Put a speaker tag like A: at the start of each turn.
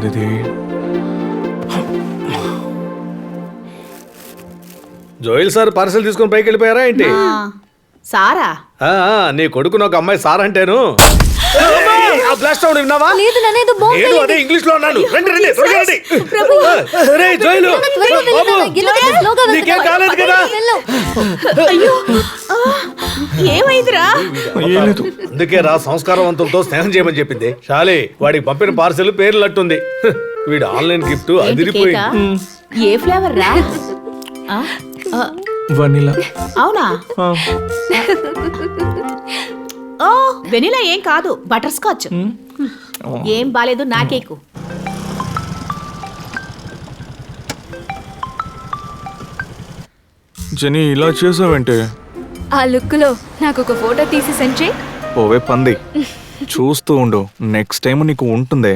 A: ఉంది ఇది?
B: జోయిల్ sir parcel తీసుకొని పైకి వెళ్ళిపోయారా ఏంటి?
C: సారా
B: నీ కొడుకును ఒక అమ్మాయి సార్ అంటేను. బ్లాస్ట్ అవుట్ విన్నావా? నేను అదే ఇంగ్లీష్ లో అన్నాను. రండి రండి త్వరగా రండి. రేయ్ జోయిలు, బాబు, నీకేం కాలేదు కదా?
C: అయ్యో ఏమైందిరా?
B: అందుకే రా సంస్కారవంతులతో స్నేహం చేయమని చెప్పింది. షాలి, వాడికి పంపిన పార్సల్ పేర్లట్టుంది. వీడు ఆన్లైన్ గిఫ్ట్ అదిరిపోయింది.
C: ఏ ఫ్లేవర్ రా?
A: వనిలా.
C: అవునా? ఓ వెనిలా ఏం కాదు, బటర్ స్కాచ్. ఏం బాలేదు నా కేకు.
A: జెనీ, ఇలా చేసావంటే?
D: ఆ లుక్ లో నాకు ఒక ఫోటో తీసి సెండ్ చేయి.
A: ఓవే పంది, చూస్తూ ఉండు, నెక్స్ట్ టైం నీకు ఉంటుందే.